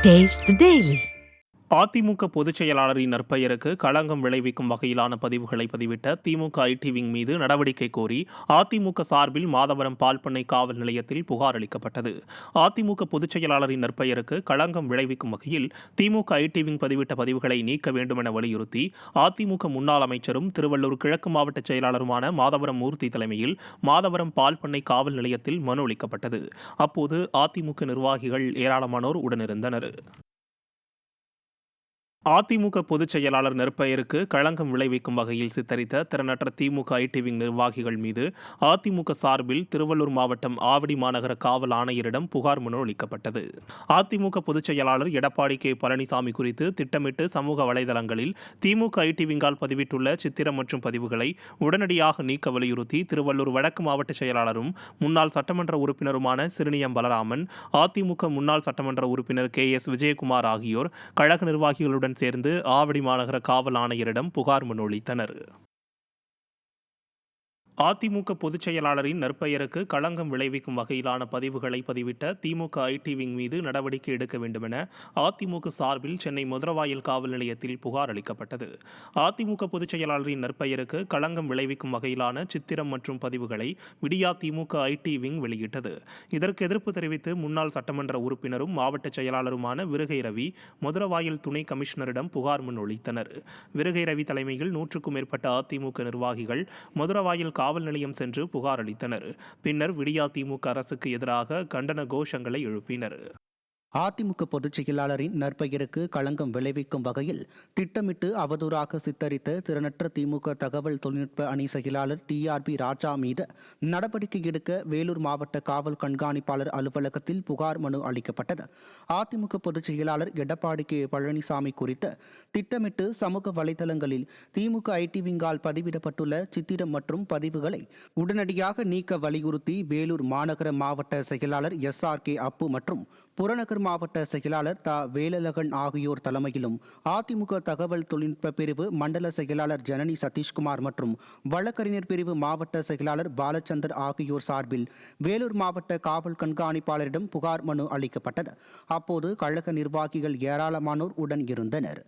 Taste the Daily. AIADMK பொதுச் செயலாளரின் நற்பெயருக்கு களங்கம் விளைவிக்கும் வகையிலான பதிவுகளை பதிவிட்ட திமுக ஐடி விங் மீது நடவடிக்கை கோரி அதிமுக சார்பில் மாதவரம் பால்பண்ணை காவல் நிலையத்தில் புகார் அளிக்கப்பட்டது. அதிமுக பொதுச் செயலாளரின் நற்பெயருக்கு களங்கம் விளைவிக்கும் வகையில் திமுக ஐடி விங் பதிவிட்ட பதிவுகளை நீக்க வேண்டும் என வலியுறுத்தி அதிமுக முன்னாள் அமைச்சரும் திருவள்ளூர் கிழக்கு மாவட்ட செயலாளருமான மாதவரம் மூர்த்தி தலைமையில் மாதவரம் பால்பண்ணை காவல் நிலையத்தில் மனு அளிக்கப்பட்டது. அப்போது அதிமுக நிர்வாகிகள் ஏராளமானோர் உடனிருந்தனர். அதிமுக பொதுச் செயலாளர் நற்பெயருக்கு களங்கம் விளைவிக்கும் வகையில் சித்தரித்த திறனற்ற திமுக ஐடி விங் நிர்வாகிகள் மீது அதிமுக சார்பில் திருவள்ளூர் மாவட்டம் ஆவடி மாநகர காவல் ஆணையரிடம் புகார் மனு அளிக்கப்பட்டது. அதிமுக பொதுச் செயலாளர் எடப்பாடி கே பழனிசாமி குறித்து திட்டமிட்டு சமூக வலைதளங்களில் திமுக ஐடி விங்கால் பதிவிட்டுள்ள சித்திரம் மற்றும் பதிவுகளை உடனடியாக நீக்க வலியுறுத்தி திருவள்ளூர் வடக்கு மாவட்ட செயலாளரும் முன்னாள் சட்டமன்ற உறுப்பினருமான சிறுனியம் பலராமன், அதிமுக முன்னாள் சட்டமன்ற உறுப்பினர் KS விஜயகுமார் ஆகியோர் கழக நிர்வாகிகளுடன் சேர்ந்து ஆவடி மாநகர காவல் ஆணையரிடம் புகார் மனு அளித்தனர். அதிமுக பொதுச் செயலாளரின் நற்பெயருக்கு களங்கம் விளைவிக்கும் வகையிலான பதிவுகளை பதிவிட்ட திமுக ஐடி விங் மீது நடவடிக்கை எடுக்க வேண்டுமென அதிமுக சார்பில் சென்னை மதுரவாயல் காவல் நிலையத்தில் புகார் அளிக்கப்பட்டது. அதிமுக பொதுச் செயலாளரின் நற்பெயருக்கு களங்கம் விளைவிக்கும் வகையிலான சித்திரம் மற்றும் பதிவுகளை விடியா திமுக ஐடி விங் வெளியிட்டது. இதற்கு எதிர்ப்பு தெரிவித்து முன்னாள் சட்டமன்ற உறுப்பினரும் மாவட்ட செயலாளருமான விருகை ரவி மதுரவாயல் துணை கமிஷனரிடம் புகார் மனு அளித்தனர். விருகை ரவி தலைமையில் 100க்கும் மேற்பட்ட அதிமுக நிர்வாகிகள் மதுரவாயல் காவல் நிலையம் சென்று புகார் அளித்தனர். பின்னர் விடியா திமுக அரசுக்கு எதிராக கண்டன கோஷங்களை எழுப்பினர். அதிமுக பொதுச் செயலாளரின் நற்பெயருக்கு களங்கம் விளைவிக்கும் வகையில் திட்டமிட்டு அவதூறாக சித்தரித்த திறனற்ற திமுக தகவல் தொழில்நுட்ப அணி செயலாளர் TRP ராஜா மீது நடவடிக்கை எடுக்க வேலூர் மாவட்ட காவல் கண்காணிப்பாளர் அலுவலகத்தில் புகார் மனு அளிக்கப்பட்டது. அதிமுக பொதுச் செயலாளர் எடப்பாடி கே பழனிசாமி குறித்து திட்டமிட்டு சமூக வலைதளங்களில் திமுக ஐடி விங்கால் பதிவிடப்பட்டுள்ள சித்திரம் மற்றும் பதிவுகளை உடனடியாக நீக்க வலியுறுத்தி வேலூர் மாநகர மாவட்ட செயலாளர் SRK அப்பு மற்றும் புறநகர் மாவட்ட செயலாளர் வேலழகன் ஆகியோர் தலைமையிலும் அதிமுக தகவல் தொழில்நுட்ப பிரிவு மண்டல செயலாளர் ஜனனி சதீஷ்குமார் மற்றும் வழக்கறிஞர் பிரிவு மாவட்ட செயலாளர் பாலச்சந்தர் ஆகியோர் சார்பில் வேலூர் மாவட்ட காவல் கண்காணிப்பாளரிடம் புகார் மனு அளிக்கப்பட்டது. அப்போது கழக நிர்வாகிகள் ஏராளமானோர் உடன் இருந்தனர்.